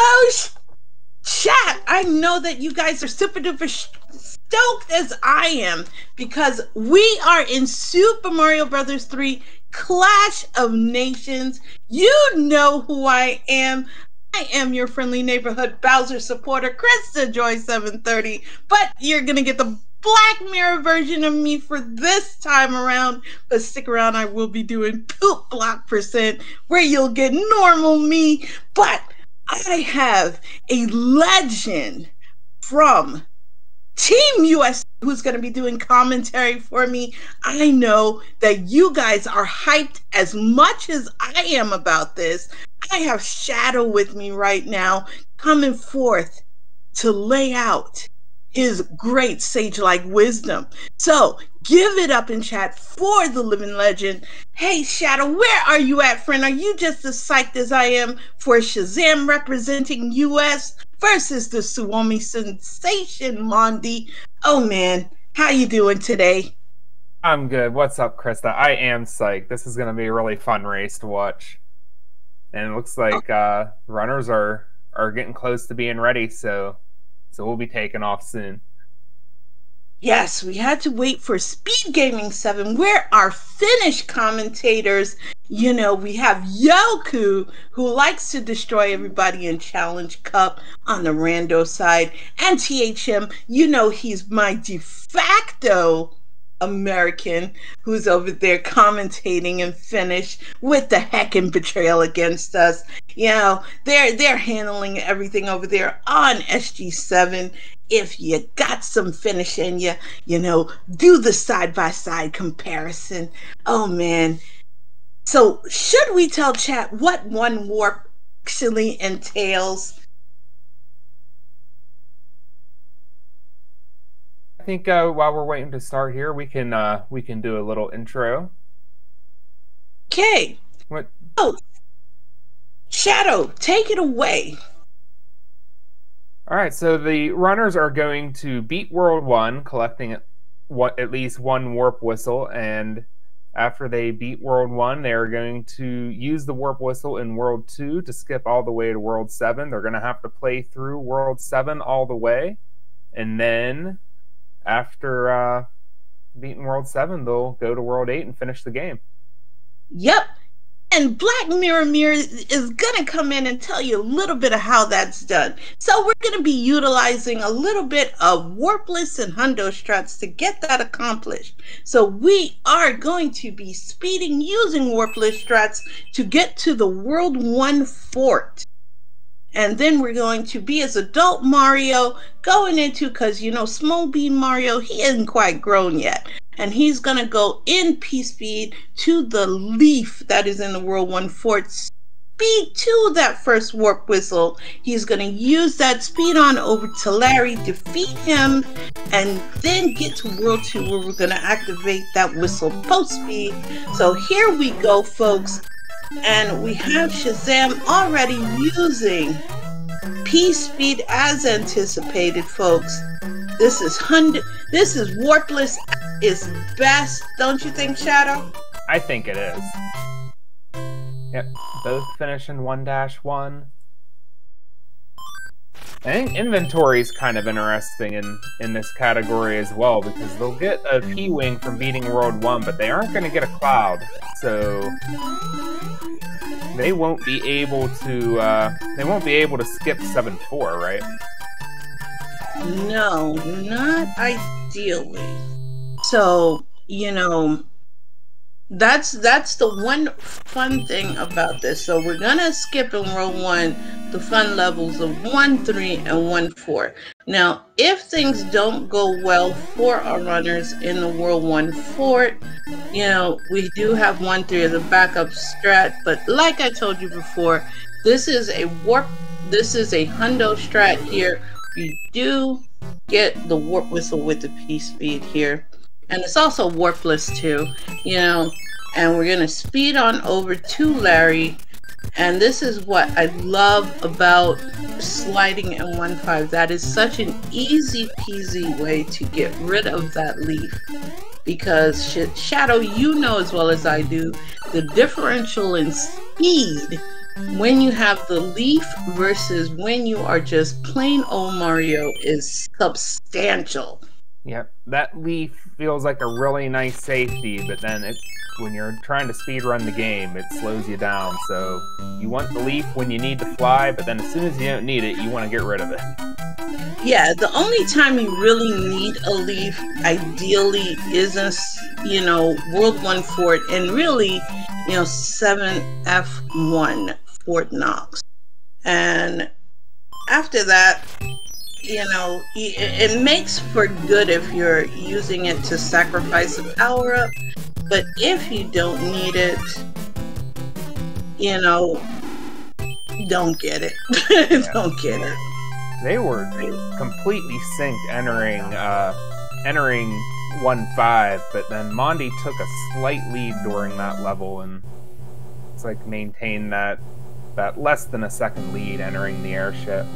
Hello, chat. I know that you guys are super duper stoked as I am because we are in Super Mario Brothers 3 Clash of Nations. You know who I am. I am your friendly neighborhood Bowser supporter, Krista Joy 730, but you're gonna get the Black Mirror version of me for this time around. But stick around, I will be doing Poop Block % where you'll get normal me. But I have a legend from Team US who's going to be doing commentary for me. I know that you guys are hyped as much as I am about this. I have Shadow with me right now, coming forth to lay out his great sage-like wisdom. So give it up in chat for the living legend. Hey Shadow, where are you at, friend? Are you just as psyched as I am for Shazam representing US versus the Suomi sensation Mondii? Oh man, how you doing today? I'm good. What's up, Krista? I am psyched. This is going to be a really fun race to watch. And it looks like runners are getting close to being ready, so we'll be taking off soon. Yes, we had to wait for SpeedGaming 7, where our Finnish commentators, you know, we have Yoku, who likes to destroy everybody in Challenge Cup on the rando side, and THM, you know, he's my de facto American who's over there commentating in Finnish with the heckin' betrayal against us. You know, they're handling everything over there on SG7. If you got some Finnish in you, you know, do the side-by-side comparison. Oh man. So should we tell chat what one warp actually entails? I think while we're waiting to start here, we can do a little intro. Okay. What? Oh, Shadow, take it away. All right. So the runners are going to beat World 1, collecting at least one warp whistle, and after they beat World 1, they are going to use the warp whistle in World 2 to skip all the way to World 7. They're going to have to play through World 7 all the way, and then after beating World 7, they'll go to World 8 and finish the game. Yep. And Black Mirror is going to come in and tell you a little bit of how that's done. So we're going to be utilizing a little bit of warpless and hundo strats to get that accomplished. So we are going to be speeding using warpless strats to get to the World 1 fort. And then we're going to be as adult Mario going into, because, you know, Small Bean Mario, he isn't quite grown yet. And he's going to go in P-Speed to the leaf that is in the World 1 fort. Speed to that first warp whistle. He's going to use that speed on over to Larry, defeat him, and then get to World 2 where we're going to activate that whistle post-speed. So here we go, folks. And we have Shazam already using P-Speed as anticipated, folks. This is warpless is best, don't you think, Shadow? I think it is. Yep, both finish in 1-1. I think inventory is kind of interesting in this category as well, because they'll get a P-Wing from beating World 1, but they aren't going to get a Cloud, so they won't be able to skip 7-4, right? No, not ideally. So, you know, that's the one fun thing about this. So we're gonna skip in World 1 the fun levels of 1-3 and 1-4. Now, if things don't go well for our runners in the World 1 fort, you know, we do have 1-3 as a backup strat. But like I told you before, this is a hundo strat here. We do get the warp whistle with the P-Speed here. And it's also warpless too, you know. And we're gonna speed on over to Larry. And this is what I love about sliding in 1-5. That is such an easy peasy way to get rid of that leaf. Because Shadow, you know as well as I do, the differential in speed when you have the leaf versus when you are just plain old Mario is substantial. Yep, that leaf feels like a really nice safety, but then when you're trying to speed run the game, it slows you down. So you want the leaf when you need to fly, but then as soon as you don't need it, you want to get rid of it. Yeah, the only time you really need a leaf, ideally, is in, World 1 Fort, and really, 7F1 Fort Knox. And after that, it makes for good if you're using it to sacrifice a power-up, but if you don't need it, don't get it. Don't get it. They were completely synced entering 1-5, but then Mondii took a slight lead during that level, and it's like maintained that less than a second lead entering the airship.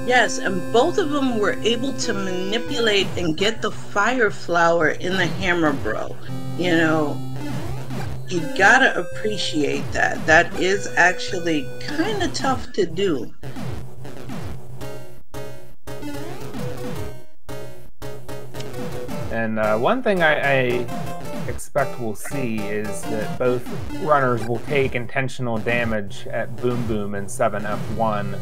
Yes, and both of them were able to manipulate and get the fire flower in the hammer bro. You gotta appreciate that. That is actually kind of tough to do. And one thing I expect we'll see is that both runners will take intentional damage at Boom Boom and 7F1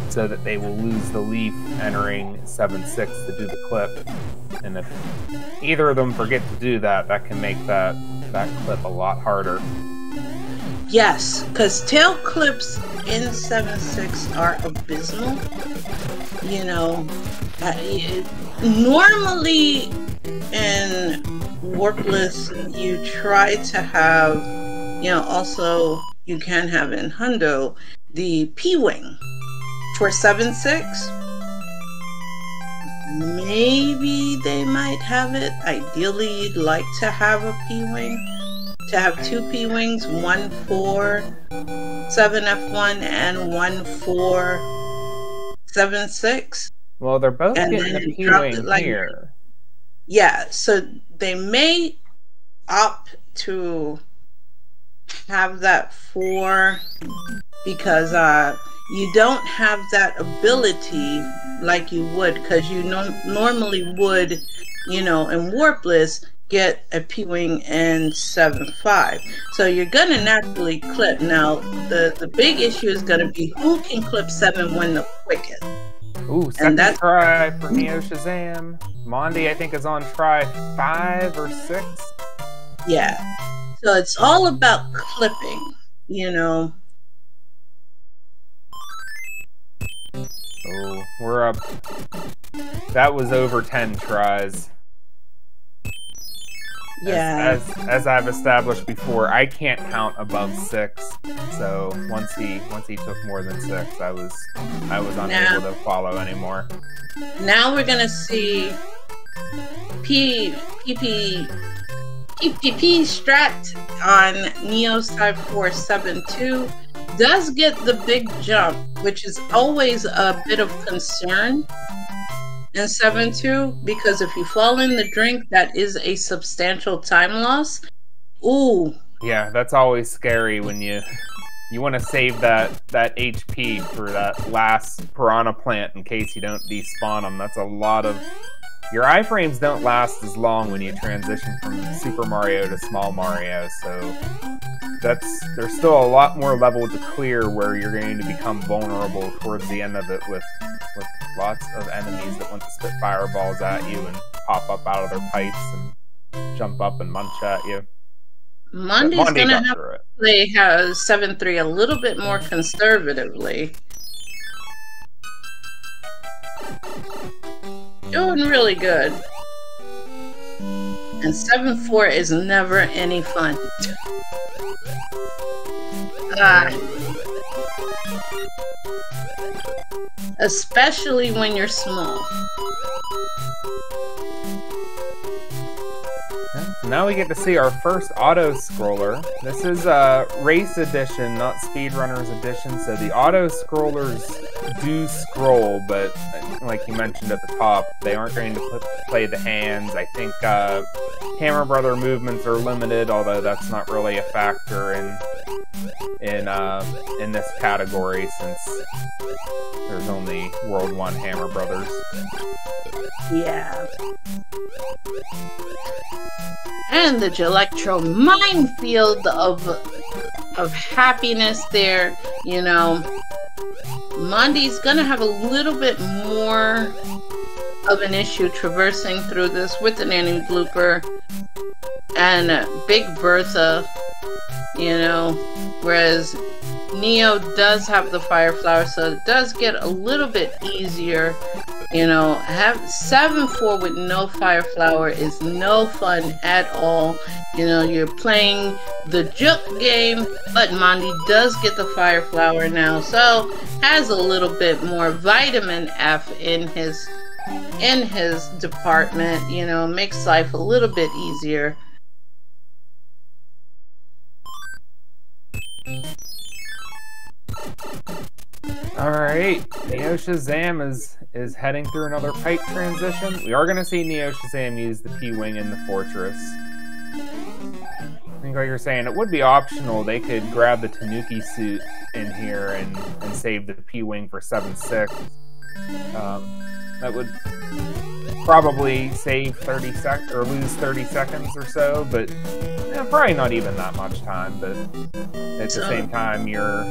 so that they will lose the leaf entering 7-6 to do the clip. And if either of them forget to do that, that can make that clip a lot harder. Yes, because tail clips in 7-6 are abysmal. Normally in Warpless, you try to have, also you can have in Hundo, the P-Wing for 7-6. Maybe they might have it. Ideally, you'd like to have a P-Wing. To have two P-Wings, one for 7F1 and one for 7-6. Well, they're both getting the P-Wing here. Yeah, so they may opt to have that for, because you don't have that ability like you would, because you normally would, in Warpless, get a P-Wing in 7-5. So you're going to naturally clip. Now, the big issue is going to be who can clip 7-1 the quickest. Ooh, second try for NeoShazam. Mondii, I think, is on try 5 or 6. Yeah. So it's all about clipping, Oh, we're up. That was over 10 tries. Yeah. As I've established before, I can't count above 6. So once he took more than 6, I was unable to follow anymore. Now we're gonna see PPP Strat on NeoShazam 472 does get the big jump, which is always a bit of concern in 7-2, because if you fall in the drink, that is a substantial time loss. Ooh. Yeah, that's always scary when you want to save that HP for that last piranha plant in case you don't despawn them. That's a lot of... Your iframes don't last as long when you transition from Super Mario to Small Mario, so there's still a lot more level to clear where you're going to become vulnerable towards the end of it with lots of enemies that want to spit fireballs at you and pop up out of their pipes and jump up and munch at you. Mondii's going to have to play 7-3 a little bit more conservatively. Doing really good. And 7-4 is never any fun. Especially when you're small. Now we get to see our first auto-scroller. This is a race edition, not speedrunners edition, so the auto-scrollers do scroll, but like you mentioned at the top, they aren't going to play the hands. I think Hammer Brother movements are limited, although that's not really a factor in this category since there's only World 1 Hammer Brothers. Yeah. And the Electro minefield of happiness there. You know, Mondi's gonna have a little bit more of an issue traversing through this with the Nanny Blooper and Big Bertha, you know, whereas Neo does have the Fire Flower, so it does get a little bit easier. You know, have 7-4 with no Fire Flower is no fun at all. You know, you're playing the Juke game, but Mondii does get the Fire Flower now, so has a little bit more vitamin F in his department. You know, makes life a little bit easier. Alright, NeoShazam is heading through another pipe transition. We are going to see NeoShazam use the P-Wing in the Fortress. I think like you're saying, it would be optional. They could grab the Tanuki suit in here and save the P-Wing for 7-6. That would probably save 30 seconds or lose 30 seconds or so, but probably not even that much time. But at the same time, you're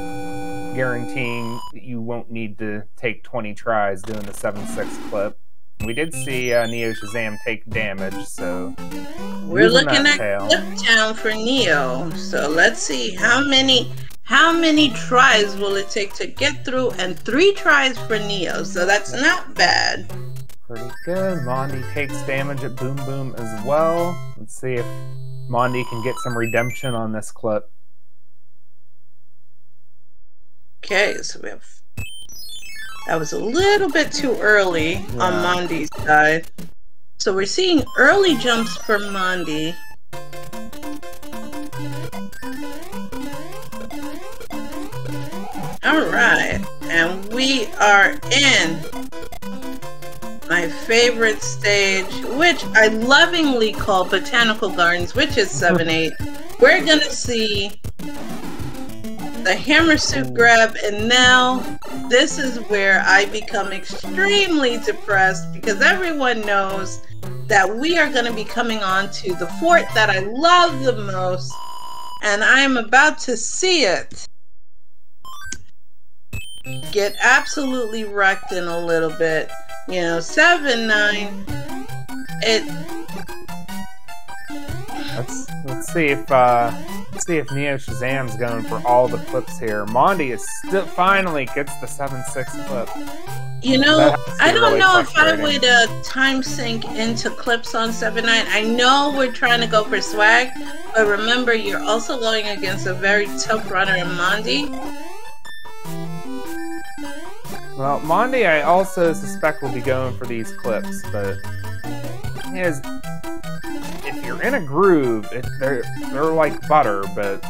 guaranteeing you won't need to take 20 tries doing the 7-6 clip. We did see NeoShazam take damage, so we're looking at clip down for Neo. So let's see how many tries will it take to get through, and 3 tries for Neo, so that's not bad. Pretty good. Mondii takes damage at Boom Boom as well. Let's see if Mondii can get some redemption on this clip. Okay, so we have... That was a little bit too early on Mondi's side. So we're seeing early jumps for Mondii. Alright, and we are in my favorite stage, which I lovingly call Botanical Gardens, which is 7-8. We're gonna see the hammer suit grab, and now this is where I become extremely depressed because everyone knows that we are going to be coming on to the fort that I love the most, and I am about to see it get absolutely wrecked in a little bit. You know, 7-9. Let's see if NeoShazam's going for all the clips here. Mondii is still finally gets the 7-6 clip. You know, I don't know if I would time sync into clips on 7-9. I know we're trying to go for swag, but remember, you're also going against a very tough runner in Mondii. Well, Mondii, I also suspect will be going for these clips, but if you're in a groove, they're like butter, but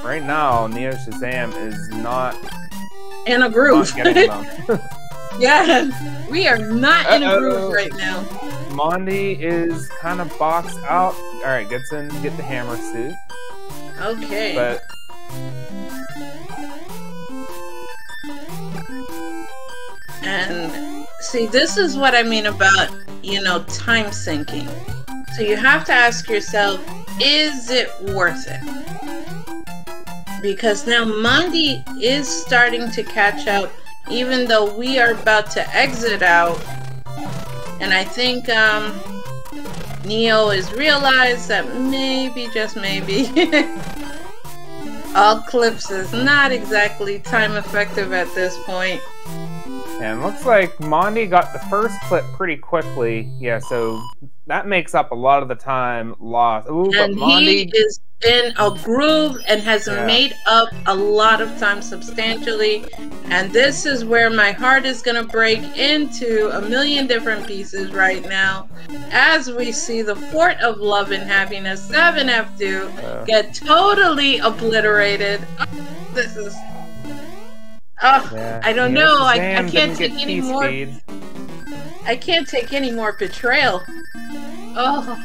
right now NeoShazam is not in a groove. Not getting them. Yeah, we are not in a groove right now. Mondii is kind of boxed out. All right, gets in to get the hammer suit. Okay. But and see, this is what I mean about, you know, time syncing. So you have to ask yourself, is it worth it? Because now Mondii is starting to catch up, even though we are about to exit out. And I think Neo has realized that maybe, just maybe, all clips is not exactly time effective at this point. And looks like Mondii got the first clip pretty quickly. Yeah, so that makes up a lot of the time lost. Ooh, but And Mondii he is in a groove and has made up a lot of time substantially. And this is where my heart is going to break into a million different pieces right now, as we see the Fort of Love and Happiness 7F2 get totally obliterated. Oh, this is... I don't know. I can't take any more. I can't take any more betrayal. Oh.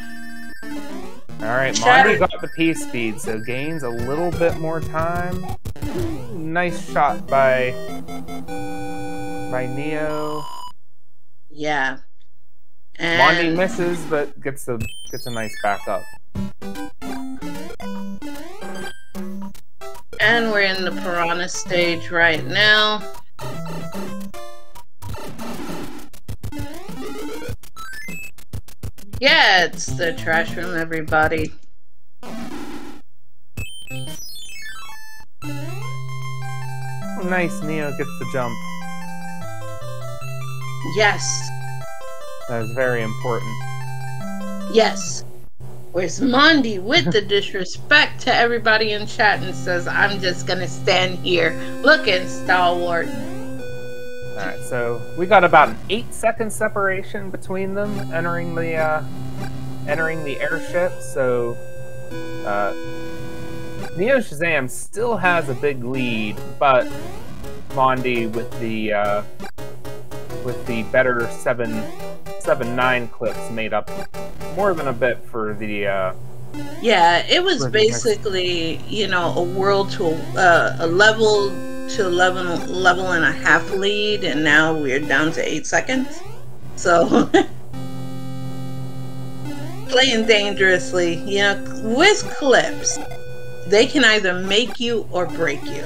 Alright, Mondii got the P-speed, so gains a little bit more time. Nice shot by Neo. Yeah. And Mondii misses, but gets a nice backup. And we're in the Piranha stage right now. Yeah, it's the trash room, everybody. Oh, nice, Neo gets the jump. Yes. That is very important. Yes. Where's Mondii with the disrespect to everybody in chat and says, I'm just gonna stand here looking stalwart. Alright, so we got about an 8-second separation between them entering the airship, so NeoShazam still has a big lead, but Mondii with the better 7-9 clips made up more than a bit for the yeah, it was basically, you know, a world to a level to level and a half lead, and now we're down to 8 seconds. So playing dangerously, you know, with clips, they can either make you or break you.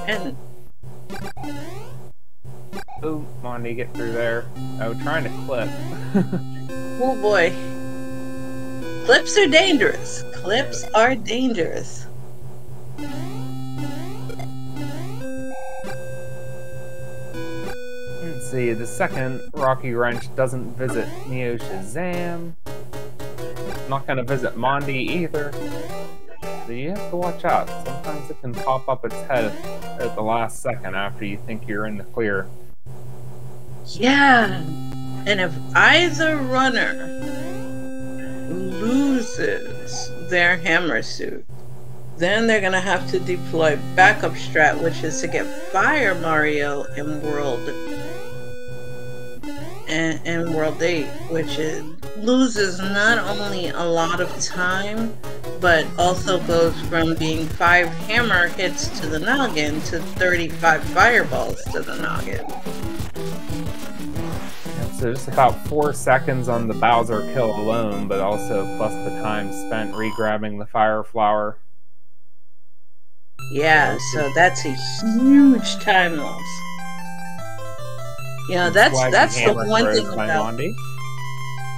And oh, Mondii, get through there. Oh, trying to clip. oh boy. Clips are dangerous. Clips are dangerous. Let's see, the second Rocky Wrench doesn't visit NeoShazam. Not gonna visit Mondii either. So you have to watch out. Sometimes it can pop up its head at the last second after you think you're in the clear. Yeah. And if either runner loses their hammer suit, then they're gonna have to deploy backup strat, which is to get Fire Mario in World 8, which loses not only a lot of time, but also goes from being 5 hammer hits to the noggin to 35 fireballs to the noggin. So just about 4 seconds on the Bowser kill alone, but also plus the time spent re-grabbing the Fire Flower. Yeah, so that's a huge time loss. You know, that's the one thing about Mondii.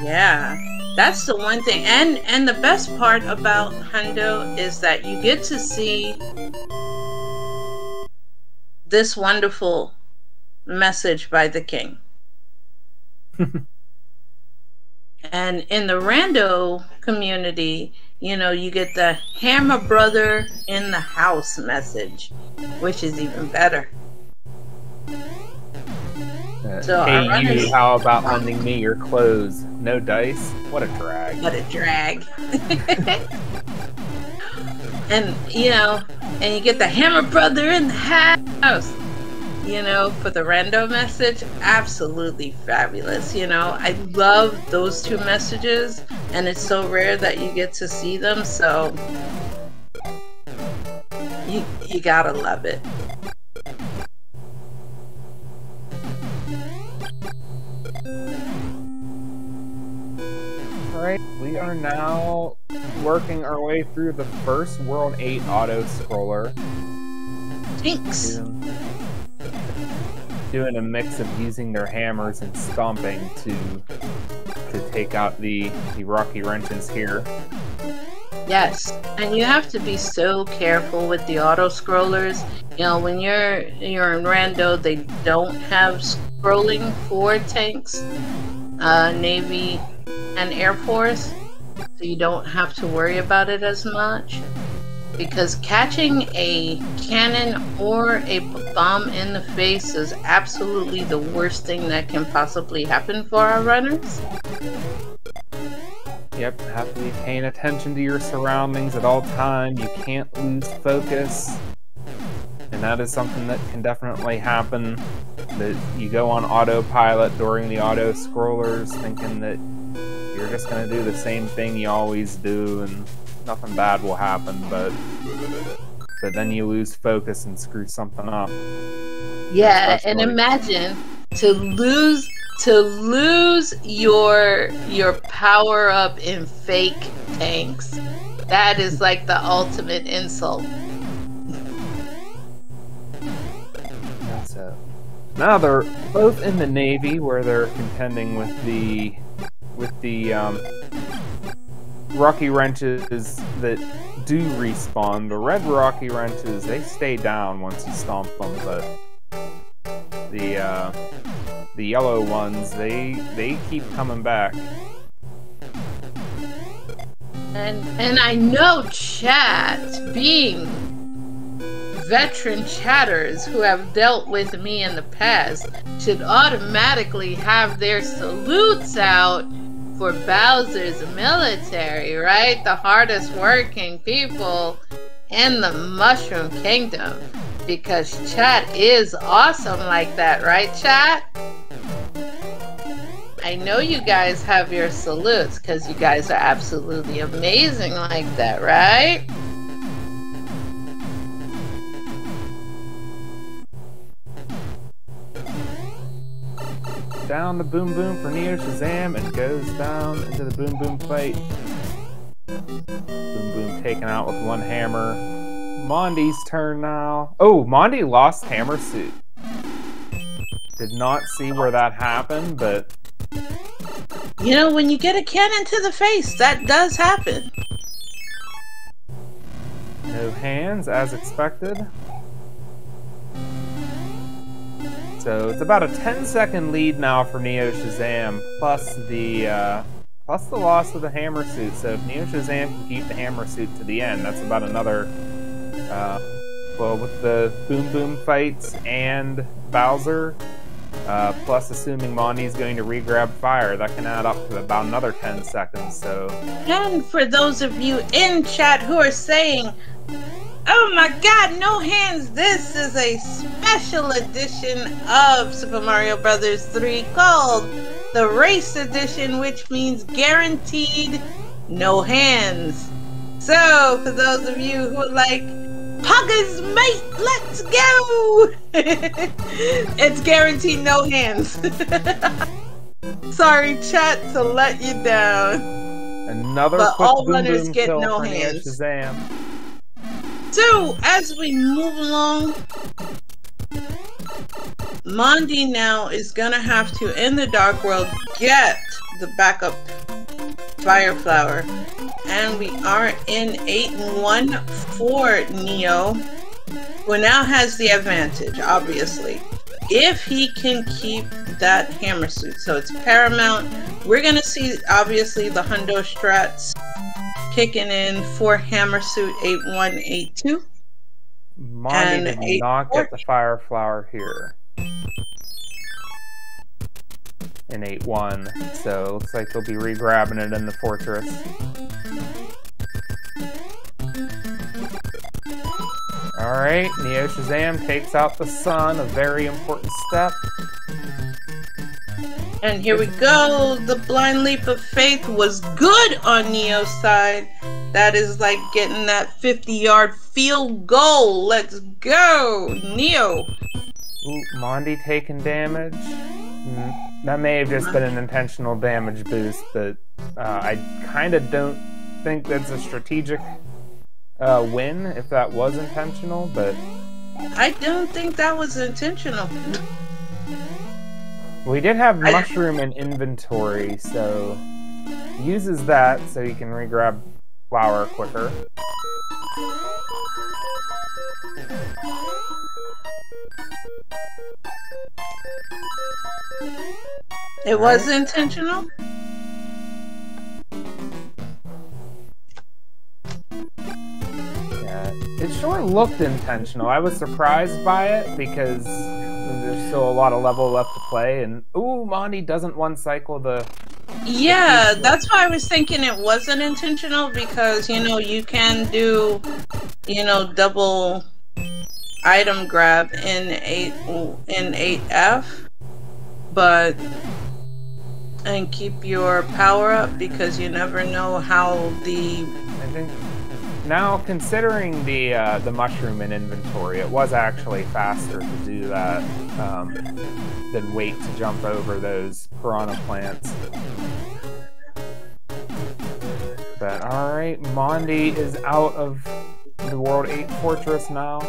Yeah, that's the one thing, and the best part about Hundo is that you get to see this wonderful message by the king. And in the rando community, you know, you get the Hammer Brother in the house message, which is even better. So hey you, how about lending me your clothes? No dice? What a drag. What a drag. And, you know, and you get the Hammer Brother in the house. You know, for the rando message, absolutely fabulous. You know, I love those two messages, and it's so rare that you get to see them, so you gotta love it. Alright, we are now working our way through the first World 8 auto-scroller. Thanks. Doing a mix of using their hammers and stomping to take out the Rocky Wrenches here. Yes, and you have to be so careful with the auto scrollers. You know, when you're in rando, they don't have scrolling for tanks, Navy, and Air Force, so you don't have to worry about it as much. Because catching a cannon or a bomb in the face is absolutely the worst thing that can possibly happen for our runners. Yep, have to be paying attention to your surroundings at all times. You can't lose focus. And that is something that can definitely happen. That you go on autopilot during the auto scrollers thinking that you're just going to do the same thing you always do and nothing bad will happen, but then you lose focus and screw something up. Yeah, especially. And imagine to lose your power up in fake tanks. That is like the ultimate insult. So now they're both in the Navy, where they're contending with the Rocky wrenches that do respawn. The red Rocky wrenches, they stay down once you stomp them, but the yellow ones, they keep coming back. And I know chat, being veteran chatters who have dealt with me in the past, should automatically have their salutes out for Bowser's military, right? The hardest working people in the Mushroom Kingdom. Because chat is awesome like that, right, chat? I know you guys have your salutes because you guys are absolutely amazing like that, right? Down the Boom Boom for NeoShazam and goes down into the Boom Boom fight. Boom Boom taken out with one hammer. Mondi's turn now. Oh, Mondii lost hammer suit. Did not see where that happened, but... You know, when you get a cannon to the face, that does happen. No hands, as expected. So it's about a 10-second lead now for NeoShazam, plus the loss of the hammer suit. So if NeoShazam can keep the hammer suit to the end, that's about another, well, with the Boom Boom fights and Bowser, plus assuming Mondi's going to re-grab fire, that can add up to about another 10 seconds. So. And for those of you in chat who are saying, oh my god, no hands, this is a special edition of Super Mario Bros. 3 called the Race Edition, which means guaranteed no hands. So, for those of you who are like, Puggers, mate, let's go! It's guaranteed no hands. Sorry, chat, to let you down. Another but quick all Boom runners Boom get kill no for hands. NeoShazam. So, as we move along, Mondii now is gonna have to, in the Dark World, get the backup Fire Flower. And we are in 8-1 for Neo, who now has the advantage, obviously, if he can keep that hammer suit. So it's paramount. We're gonna see, obviously, the Hundo strats kicking in for hammer suit 8-1, 8-2. Mondii did not get the Fire Flower here in 8-1, so it looks like they'll be re-grabbing it in the fortress. Alright, NeoShazam takes out the sun, a very important step. And here we go. The blind leap of faith was good on Neo's side. That is like getting that 50-yard field goal. Let's go, Neo. Ooh, Mondii taking damage. That may have just been an intentional damage boost, but I kind of don't think that's a strategic win if that was intentional, but... I don't think that was intentional. We did have Mushroom in inventory, so uses that so he can re-grab flower quicker. It was intentional? Yeah, it sure looked intentional. I was surprised by it because there's still a lot of level left to play. And ooh, Mondii doesn't one cycle the... Yeah, that's why I was thinking it wasn't intentional, because, you know, you can do, you know, double item grab in 8F, but... and keep your power up, because you never know how the... I think now, considering the mushroom in inventory, it was actually faster to do that than wait to jump over those piranha plants. But alright, Mondii is out of the World 8 Fortress now.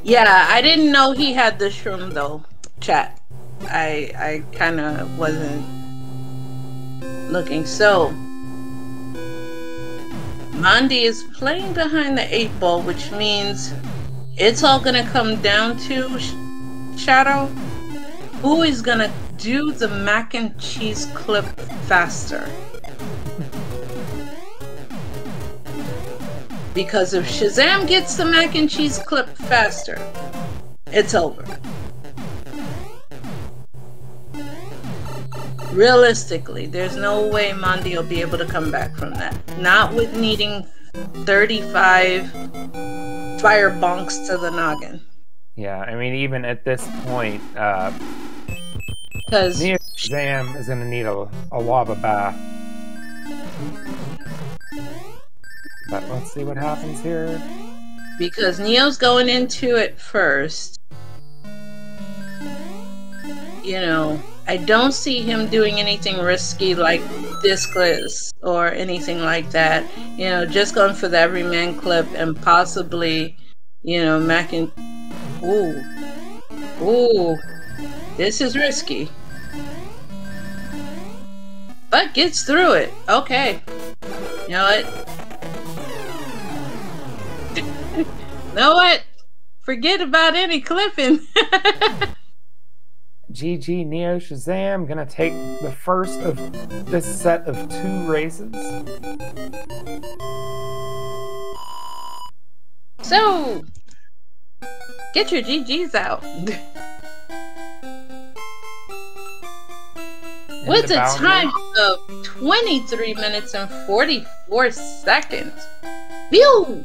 Yeah, I didn't know he had the shroom though, chat. I kind of wasn't looking. So Mondii is playing behind the 8 ball, which means it's all gonna come down to Shadow. Who is gonna do the mac and cheese clip faster? Because if Shazam gets the mac and cheese clip faster, it's over. Realistically, there's no way Mondii will be able to come back from that. Not with needing 35 fire bonks to the noggin. Yeah, I mean, even at this point, because NeoShazam is going to need a lava bath. But let's see what happens here. Because Neo's going into it first. You know, I don't see him doing anything risky like discless or anything like that. You know, just going for the everyman clip and possibly, you know, macking. Ooh, this is risky. But gets through it. Okay. You know what? Know what? Forget about any clipping. GG NeoShazam gonna take the first of this set of 2 races. So, get your GGs out. With a time of 23 minutes and 44 seconds. Phew!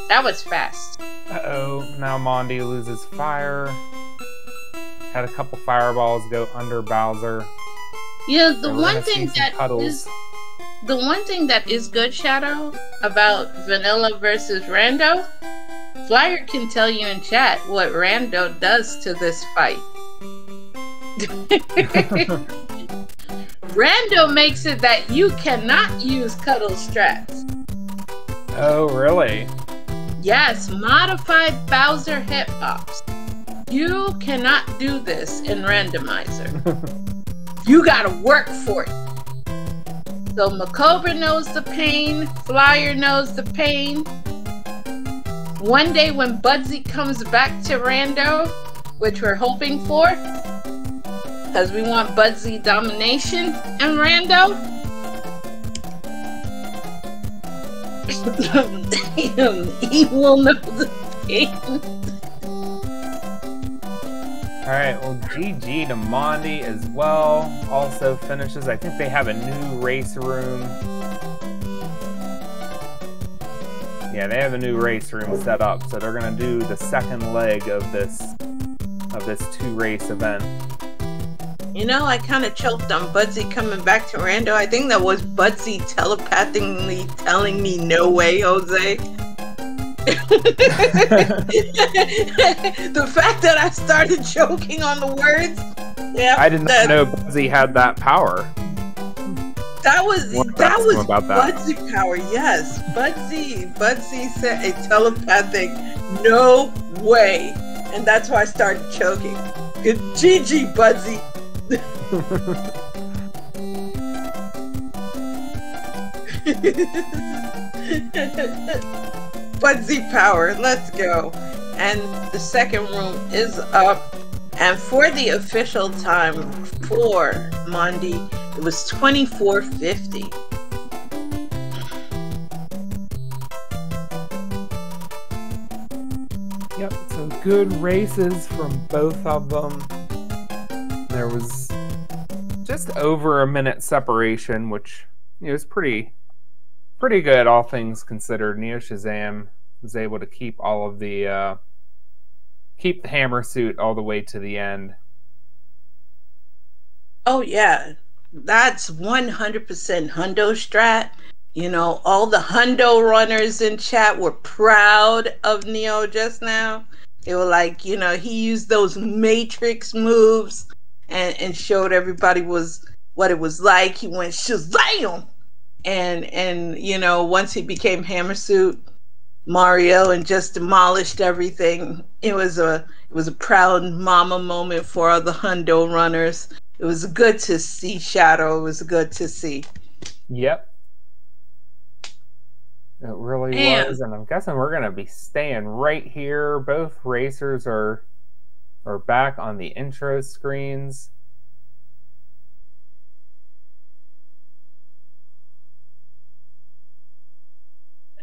That was fast. Uh-oh, now Mondii loses fire. Had a couple fireballs go under Bowser. Yeah, the one thing that is good, Shadow, about Vanilla versus Rando, Flyer can tell you in chat what Rando does to this fight. Rando makes it that you cannot use cuddle straps. Oh, really? Yes, modified Bowser hip hops. You cannot do this in randomizer. You gotta work for it. So Macobra knows the pain, Flyer knows the pain. One day when Budsy comes back to Rando, which we're hoping for, because we want Budsy domination in Rando, he will know the pain. Alright, well, GG to Mondii as well. Also finishes. I think they have a new race room. Yeah, they have a new race room set up, so they're gonna do the second leg of this 2-race event. You know, I kind of choked on Budsy coming back to Rando. I think that was Budsy telepathically telling me, "No way, Jose." The fact that I started choking on the words. Yeah, I did not know Budsy had that power. That was Budsy power. Yes, Budsy said a telepathic "no way," and that's why I started choking. Good GG, Budsy. Budsy Power, let's go. And the second room is up. And for the official time for Mondii, it was 24:50. Yep, so good races from both of them. There was just over a minute separation, which is pretty good, all things considered. NeoShazam was able to keep all of the keep the hammer suit all the way to the end. Oh yeah, that's 100% Hundo strat. You know, all the Hundo runners in chat were proud of Neo just now. They were like, you know, he used those matrix moves and showed everybody what it was like. He went Shazam! And you know, once he became Hammersuit Mario and just demolished everything, it was a proud mama moment for all the Hundo runners. It was good to see Shadow. It was good to see. Yep. It really was, and I'm guessing we're going to be staying right here. Both racers are back on the intro screens.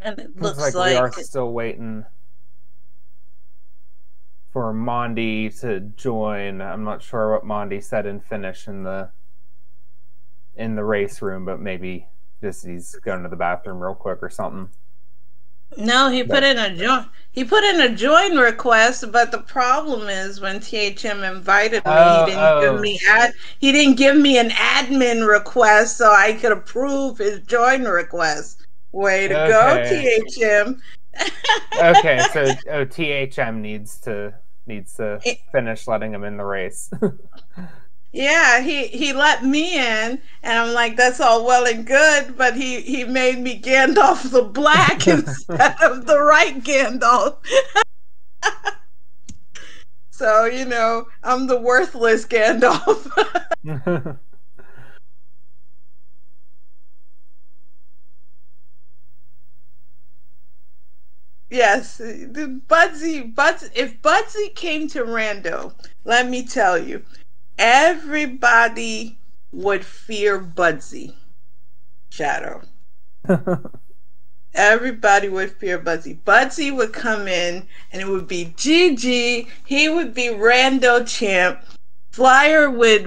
And it looks like we are still waiting for Mondii to join. I'm not sure what Mondii said in finish in the race room, but maybe just he's going to the bathroom real quick or something. No, he put in a join request, but the problem is when THM invited me, he didn't give me an admin request so I could approve his join request. Way to go, THM. Okay, so THM needs to finish letting him in the race. Yeah, he let me in, and I'm like, that's all well and good, but he made me Gandalf the Black instead of the right Gandalf. So, you know, I'm the worthless Gandalf. Yes, Budsy, if Budsy came to Rando, let me tell you, everybody would fear Budsy. Shadow. Everybody would fear Budsy. Budsy would come in and it would be GG. He would be Rando champ. Flyer would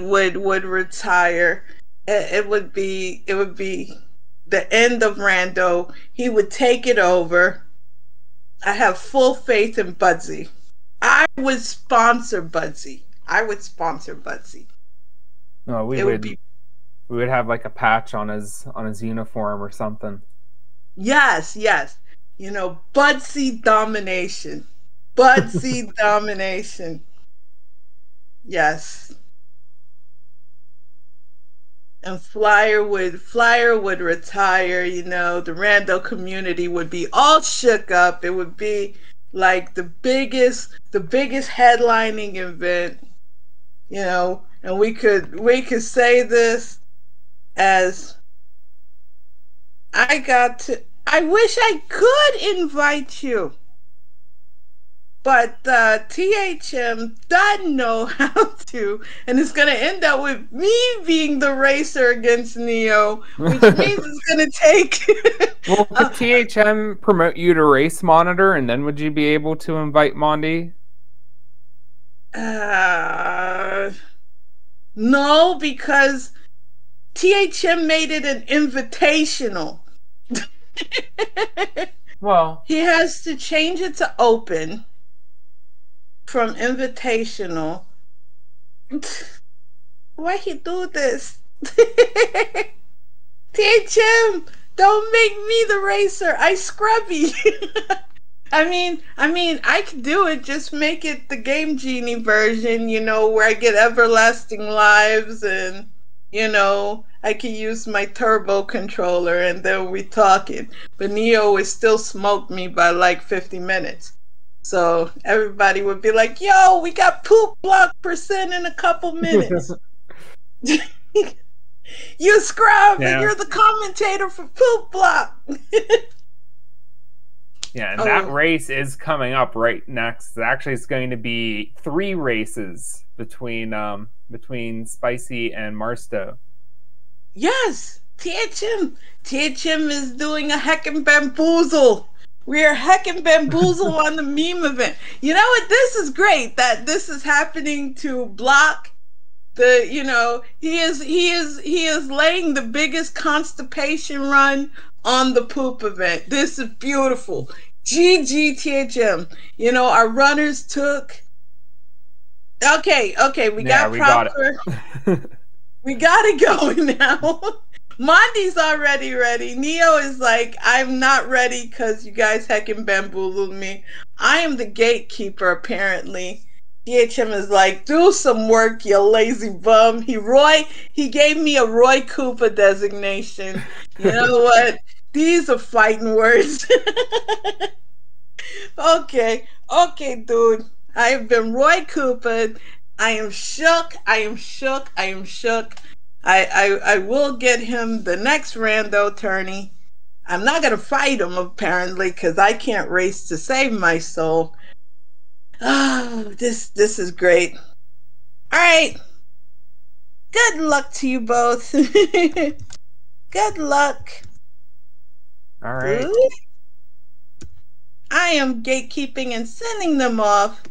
retire. It would be the end of Rando. He would take it over. I have full faith in Budsy. I would sponsor Budsy. No, we would have like a patch on his uniform or something. Yes. You know, Budsy domination. Budsy domination. Yes. And Flyer would retire, you know, the Rando community would be all shook up. It would be like the biggest headlining event, you know, and we could say this as I wish I could invite you, but THM doesn't know how to, and it's going to end up with me being the racer against Neo, which means it's going to take... Well, could THM promote you to race monitor, and then would you be able to invite Mondii? No, because THM made it an invitational. Well, he has to change it to open from invitational. Why he do this? THM, don't make me the racer. I scrubby. I mean, I could do it. Just make it the Game Genie version, you know, where I get everlasting lives, and you know, I can use my turbo controller, and then we talking. But Neo would still smoke me by like 50 minutes. So everybody would be like, yo, we got poop block % in a couple minutes. You scrub, and you're the commentator for poop block. Yeah, and that race is coming up right next. Actually, it's going to be 3 races between Spicy and Marsto. Yes, THM is doing a heckin' bamboozle. We are heckin' bamboozle on the meme event. You know what? This is great that this is happening to block the. You know, he is laying the biggest constipation run on the poop event. This is beautiful. GG THM. You know, our runners took. Okay, we got proper. We got it going now. Mondi's already ready. Neo is like, I'm not ready because you guys heckin' bamboozled me. I am the gatekeeper, apparently. DHM is like, do some work, you lazy bum. He gave me a Roy Cooper designation. You know what? These are fighting words. Okay, dude. I have been Roy Cooper. I am shook. I will get him the next rando tourney. I'm not going to fight him, apparently, because I can't race to save my soul. Oh, this is great. All right. Good luck to you both. Good luck. All right. Ooh. I am gatekeeping and sending them off.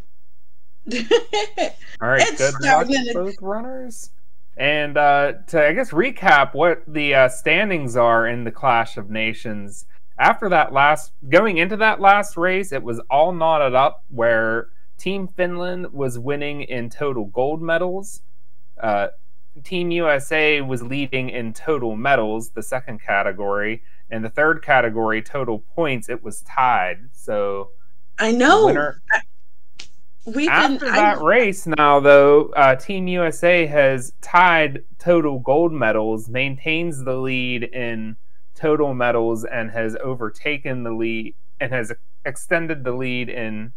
All right, good luck to both runners. And to, I guess, recap what the standings are in the Clash of Nations. After that going into that last race, it was all knotted up where Team Finland was winning in total gold medals. Team USA was leading in total medals, the second category. And the third category, total points, it was tied. So I know. After that race now, though, Team USA has tied total gold medals, maintains the lead in total medals, and has overtaken the lead and has extended the lead in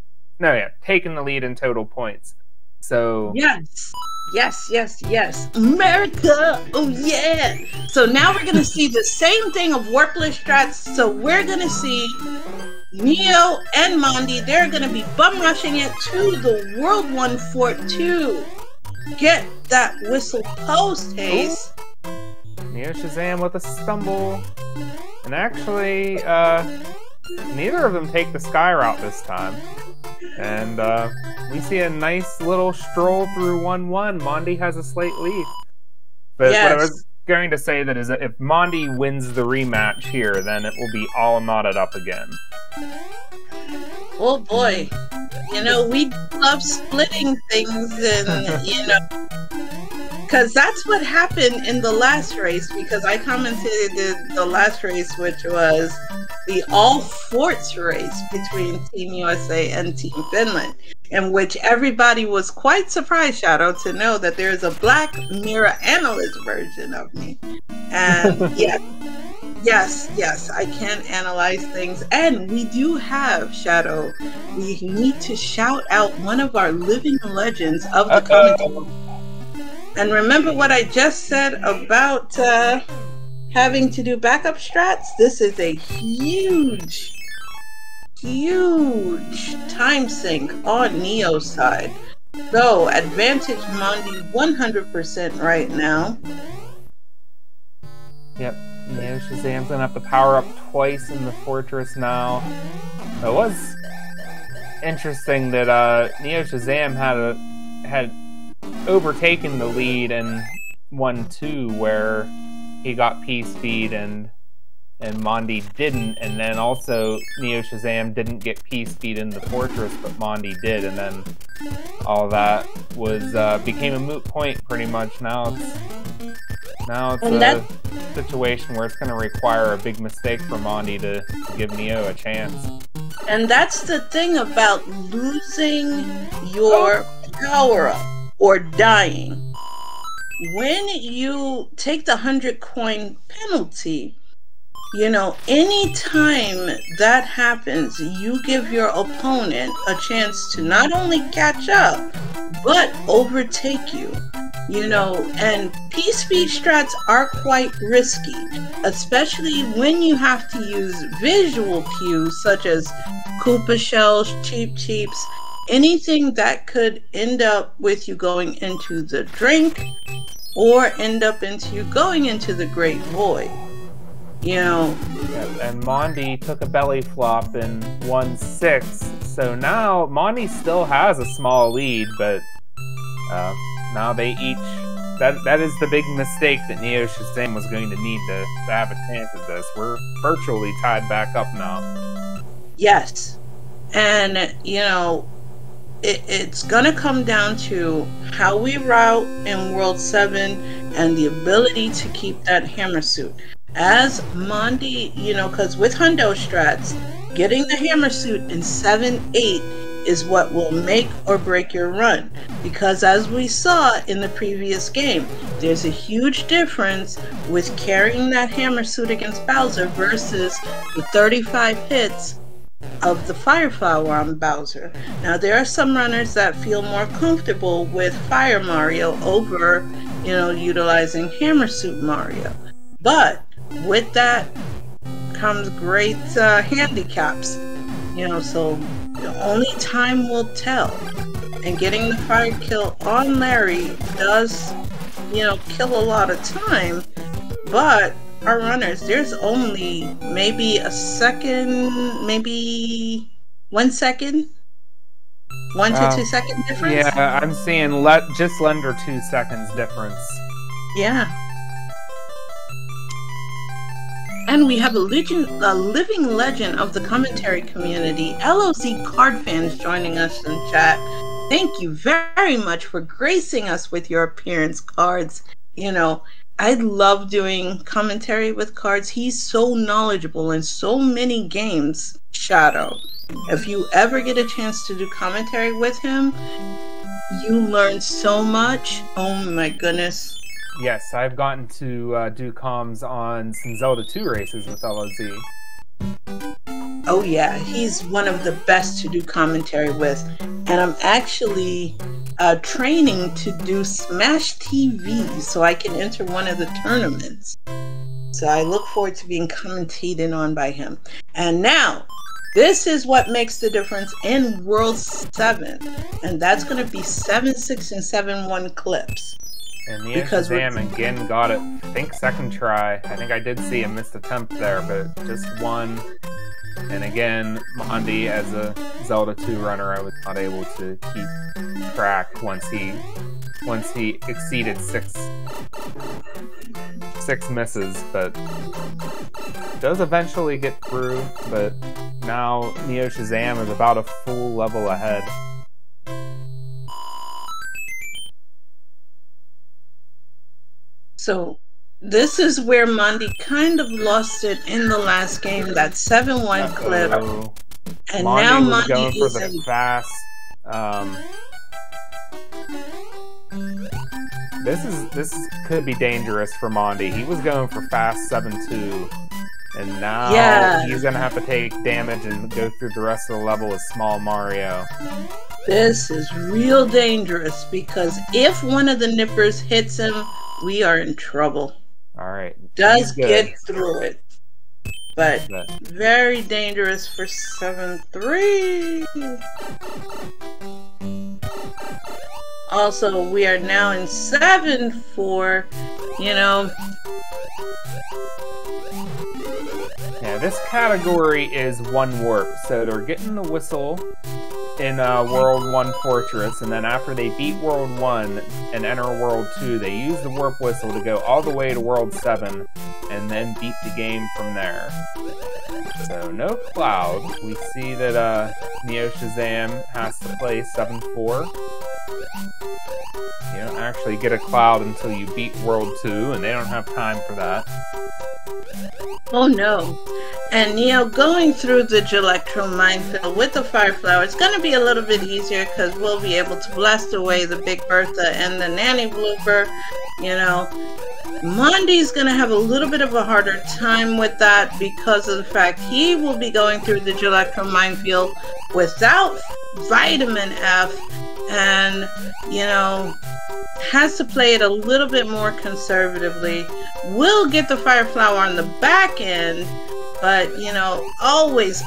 taken the lead in total points. So yes, America, oh yeah. So now we're gonna see the same thing of warpless strats. So we're gonna see Neo and Mondii, they're going to be bum rushing it to the World 1 Fort to get that whistle post, Hayes. NeoShazam with a stumble. And actually, neither of them take the sky route this time. And we see a nice little stroll through 1-1. Mondii has a slight lead. But what I was going to say that is that if Mondii wins the rematch here, then it will be all knotted up again. Oh boy, you know, we love splitting things, and you know, because that's what happened in the last race, because I commentated the last race, which was the all forts race between Team USA and Team Finland, in which everybody was quite surprised, Shadow, to know that there's a Black Mirror analyst version of me. And yes, I can analyze things. And we do have, Shadow, we need to shout out one of our living legends of the commentary. And remember what I just said about having to do backup strats? This is a huge time sink on Neo's side. So, advantage Mondii 100% right now. Yep, NeoShazam's gonna have to power up twice in the fortress now. It was interesting that NeoShazam had overtaken the lead in 1-2, where he got P-Speed and Mondii didn't, and then also NeoShazam didn't get P-Speed in the fortress, but Mondii did, and then all that was became a moot point pretty much. Now it's a situation where it's going to require a big mistake for Mondii to give Neo a chance. And that's the thing about losing your power-up or dying. When you take the 100 coin penalty, you know, anytime that happens, you give your opponent a chance to not only catch up, but overtake you. You know, and P-Speed strats are quite risky, especially when you have to use visual cues such as Koopa shells, Cheeps, anything that could end up with you going into the drink or end up into you going into the Great Void. You know. Yeah, and Mondii took a belly flop and won 6, so now Mondii still has a small lead, but now they each... That is the big mistake that NeoShazam was going to need to have a chance at this. We're virtually tied back up now. Yes. And, you know, it's going to come down to how we route in World 7 and the ability to keep that hammer suit. As Mondii, you know, because with Hundo strats, getting the hammer suit in 7-8 is what will make or break your run. Because as we saw in the previous game, there's a huge difference with carrying that hammer suit against Bowser versus the 35 hits of the Fire Flower on Bowser. Now there are some runners that feel more comfortable with Fire Mario over, you know, utilizing Hammer Suit Mario. But with that comes great handicaps, you know, so only time will tell. And getting the fire kill on Larry does, you know, kill a lot of time, but our runners, there's only maybe a second, maybe 1 second, 1 to 2 second difference. Yeah, I'm seeing just under 2 seconds difference. Yeah. And we have a living legend of the commentary community, LOZ Card Fans, joining us in chat. Thank you very much for gracing us with your appearance, Cards. You know, I love doing commentary with Cards. He's so knowledgeable in so many games, Shadow. If you ever get a chance to do commentary with him, you learn so much. Oh my goodness. Yes, I've gotten to do comms on some Zelda 2 races with LOZ. Oh yeah, he's one of the best to do commentary with. And I'm actually training to do Smash TV so I can enter one of the tournaments. So I look forward to being commentated on by him. And now, this is what makes the difference in World 7. And that's going to be 7-6 and 7-1 clips. And NeoShazam again got it, I think, second try. I think I did see a missed attempt there, but just one. And again, Mondii, as a Zelda 2 runner, I was not able to keep track once he exceeded six misses, but does eventually get through. But now NeoShazam is about a full level ahead. So this is where Mondii kind of lost it in the last game, that 7-1 clip. And Mondii now was Mondii going for is the fast. This could be dangerous for Mondii. He was going for fast 7-2, and now he's gonna have to take damage and go through the rest of the level as Small Mario. This is real dangerous because if one of the nippers hits him, we are in trouble. Alright. Does get through it. But very dangerous for 7-3. Also, we are now in 7-4, you know. Yeah, this category is 1 warp, so they're getting the whistle in World 1 Fortress, and then after they beat World 1 and enter World 2, they use the warp whistle to go all the way to World 7, and then beat the game from there. So, no cloud. We see that NeoShazam has to play 7-4. You don't actually get a cloud until you beat World 2, and they don't have time for that. Oh no. And Neo, going through the Electro Minefield with the Fire Flower, it's going to be a little bit easier because we'll be able to blast away the Big Bertha and the Nanny Blooper. You know, Mondii's going to have a little bit of a harder time with that because of the fact he will be going through the Electro Minefield without Vitamin F and, you know, has to play it a little bit more conservatively. Will get the Fire Flower on the back end, but, you know, always,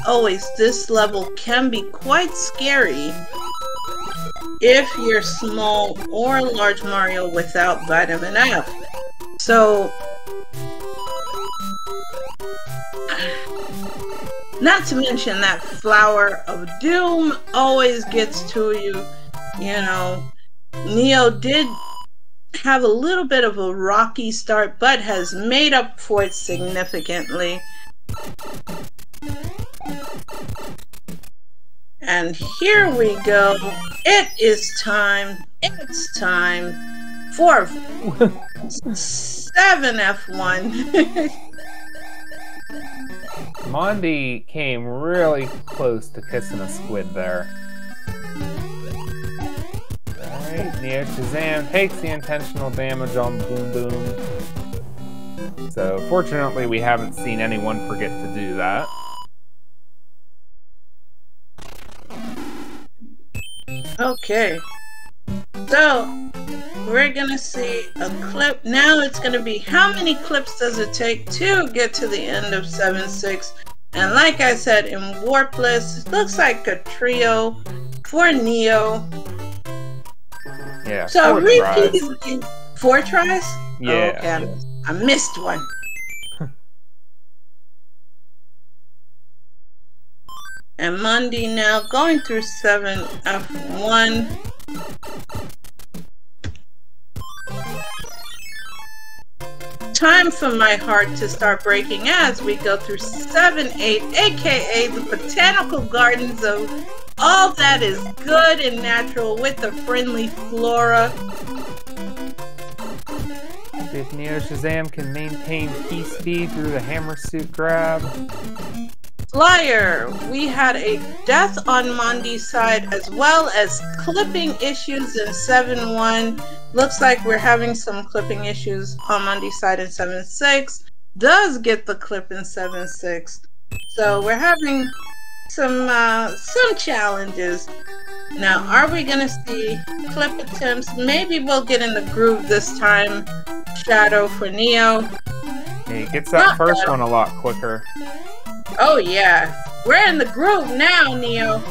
this level can be quite scary if you're small or large Mario without Vitamin F. So, not to mention that Flower of Doom always gets to you. You know, Neo did have a little bit of a rocky start, but has made up for it significantly. And here we go. It is time. It's time for 7F1. Mondii came really close to kissing a squid there. Alright, NeoShazam takes the intentional damage on Boom Boom. So, fortunately, we haven't seen anyone forget to do that. Okay. So, we're gonna see a clip. Now it's gonna be how many clips does it take to get to the end of 7-6. And like I said, in Warpless, it looks like a trio for Neo. Yeah, so 4 tries. 4 tries? Yeah. Oh, okay, I missed one. And Mondii now going through 7F1. Time for my heart to start breaking as we go through 7-8, aka the botanical gardens of all that is good and natural with the friendly flora. If NeoShazam can maintain key speed through the hammer suit grab. Flyer, we had a death on Mondii's side as well as clipping issues in 7-1. Looks like we're having some clipping issues on Mondii's side in 7-6. Does get the clip in 7-6. So we're having some challenges. Now, are we gonna see clip attempts? Maybe we'll get in the groove this time. Shadow for Neo. He gets that first one a lot quicker. Oh yeah, we're in the groove now, Neo.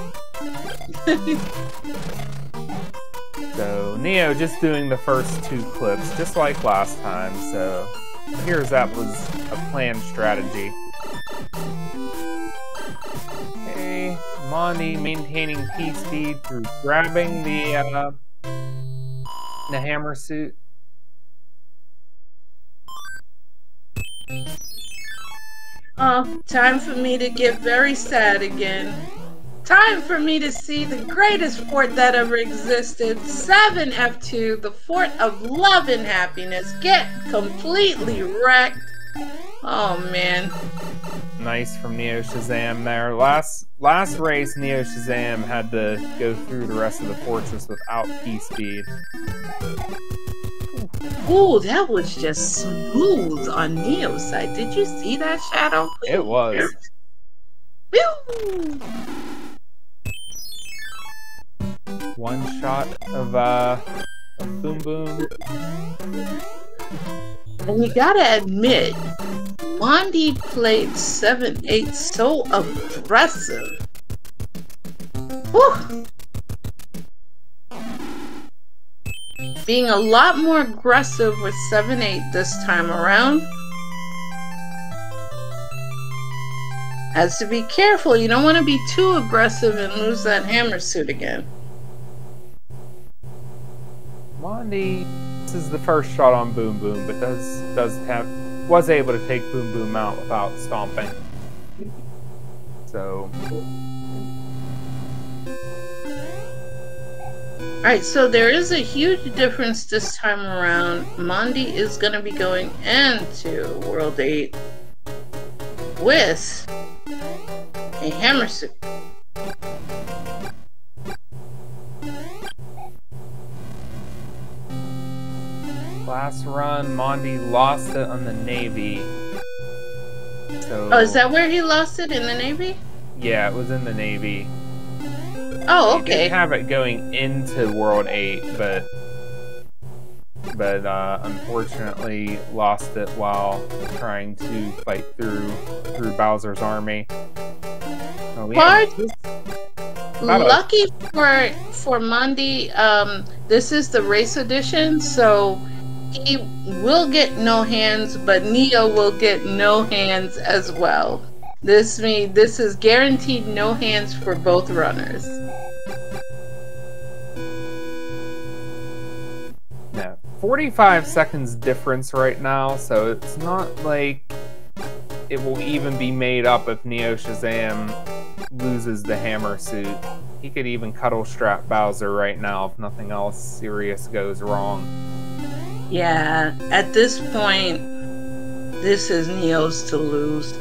So Neo just doing the first 2 clips, just like last time. So here's that was a planned strategy. Okay, Mondii maintaining P speed through grabbing the hammer suit. Oh, time for me to get very sad again. Time for me to see the greatest fort that ever existed, 7F2, the fort of love and happiness, get completely wrecked. Oh man. Nice from NeoShazam there. Last race, NeoShazam had to go through the rest of the fortress without P speed. Ooh, that was just smooth on Neo's side. Did you see that, Shadow? It was. Woo! One shot of Boom Boom. And you gotta admit, Mondii played 7-8 so aggressive. Whew. Being a lot more aggressive with 7-8 this time around. Has to be careful. You don't want to be too aggressive and lose that hammer suit again. Mondii, this is the first shot on Boom Boom, but was able to take Boom Boom out without stomping. So. Alright, so there is a huge difference this time around. Mondii is going to be going into World 8 with a hammer suit. Last run, Mondii lost it on the Navy. So, oh, is that where he lost it? In the Navy? Yeah, it was in the Navy. Oh, We okay. did have it going into World 8, but unfortunately lost it while trying to fight through Bowser's army. Oh, Lucky for Mondii, this is the race edition, so he will get no hands, but Neo will get no hands as well. This is guaranteed no hands for both runners. Yeah, 45 seconds difference right now, so it's not like it will even be made up if NeoShazam loses the hammer suit. He could even cuddle strap Bowser right now if nothing else serious goes wrong. Yeah, at this point, this is Neo's to lose.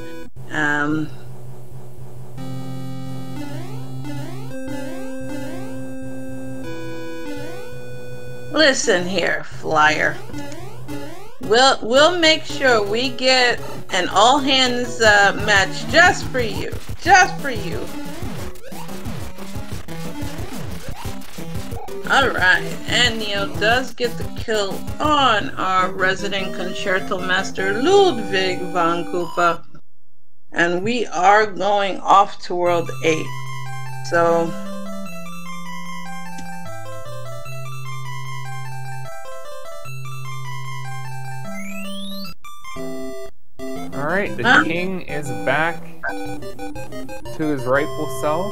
Listen here, Flyer. We'll make sure we get an all hands match just for you. Just for you. Alright, and Neo does get the kill on our resident concerto master Ludwig von Koopa. And we are going off to World 8. So Alright, the king is back to his rightful self.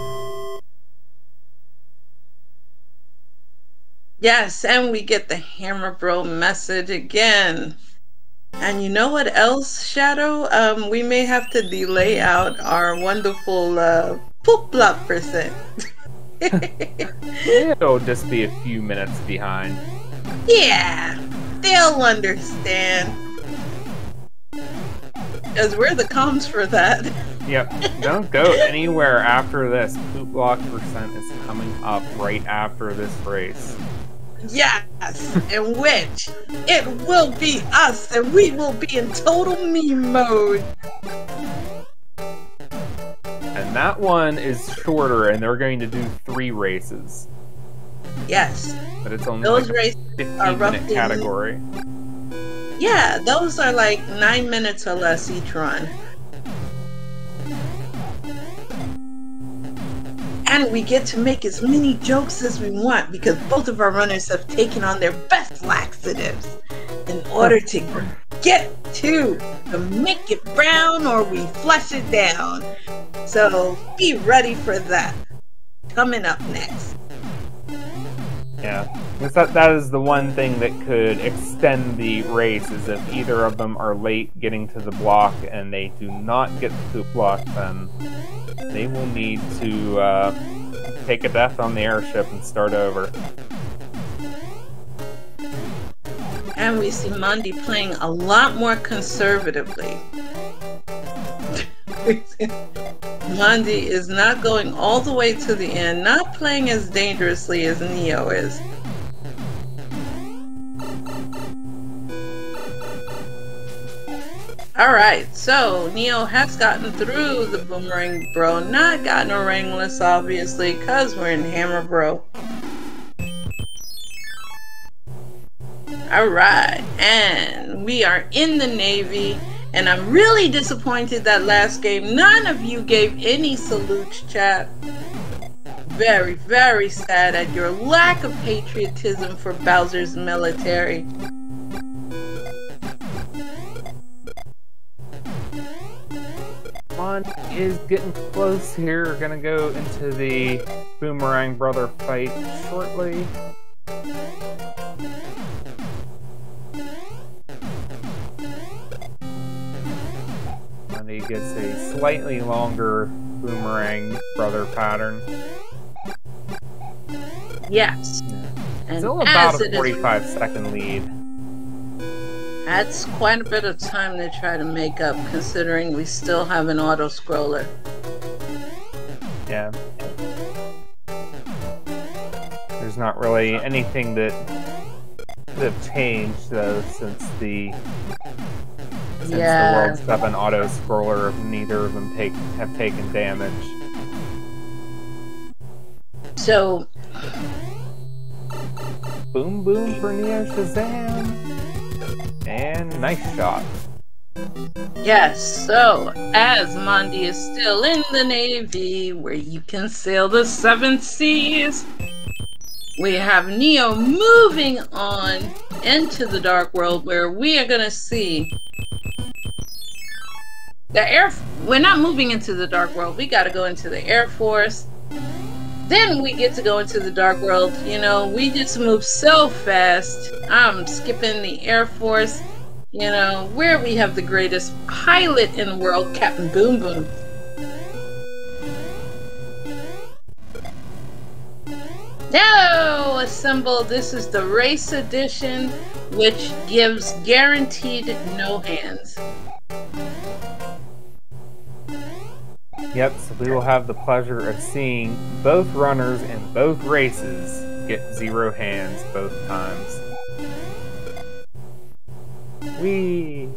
yes, and we get the Hammer Bro message again. And you know what else, Shadow? We may have to delay out our wonderful poop block percent. It'll just be a few minutes behind. Yeah, they'll understand. Because we're the comms for that. Yep, don't go anywhere after this. Poop block percent is coming up right after this race. Yes, in which it will be us, and we will be in total meme mode. And that one is shorter, and they're going to do 3 races. Yes. But it's only Those like a races are 15-minute category. Yeah, those are like 9 minutes or less each run. And we get to make as many jokes as we want because both of our runners have taken on their best laxatives in order to get to the make it brown or we flush it down. So be ready for that. Coming up next. Yeah, because that is the one thing that could extend the race is if either of them are late getting to the block and they do not get the poop block, then they will need to take a death on the airship and start over. And we see Mondii playing a lot more conservatively. Mondii is not going all the way to the end, not playing as dangerously as Neo is. Alright, so Neo has gotten through the Boomerang Bro, not gotten a Rangless obviously, because we're in Hammer Bro. Alright, and we are in the Navy, and I'm really disappointed that last game none of you gave any salutes, chat. Very, very sad at your lack of patriotism for Bowser's military. Mon is getting close here. We're gonna go into the Boomerang Brother fight shortly. Mondii gets a slightly longer Boomerang Brother pattern. Yes. Yeah. And Still about a 45-second lead. That's quite a bit of time to try to make up, considering we still have an auto-scroller. Yeah. There's not really anything that have changed, though, since the World 7 auto-scroller. Neither of them have taken damage. So, boom boom for NeoShazam. And nice shot. yes, so as Mondii is still in the Navy, where you can sail the 7 seas, we have Neo moving on into the Dark World, where we are going to see the Air... We're not moving into the Dark World. We got to go into the Air Force. Then we get to go into the Dark World. You know, we just move so fast. I'm skipping the Air Force, you know, where we have the greatest pilot in the world, Captain Boom Boom. Now assemble. This is the race edition, which gives guaranteed no hands. Yep, so we will have the pleasure of seeing both runners in both races get 0 hands both times. Whee!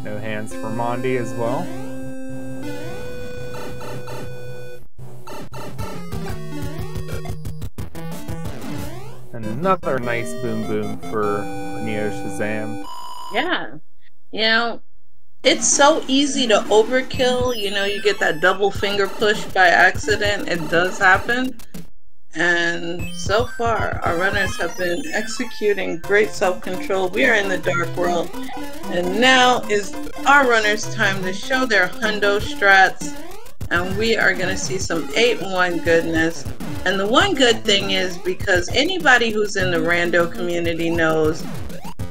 No hands for Mondii as well. Another nice boom boom for NeoShazam. Yeah, you know, it's so easy to overkill. You know, you get that double finger push by accident. It does happen. And so far, our runners have been executing great self-control. We are in the Dark World. And now is our runners' time to show their hundo strats. And we are going to see some 8-1 goodness. And the one good thing is, because anybody who's in the rando community knows,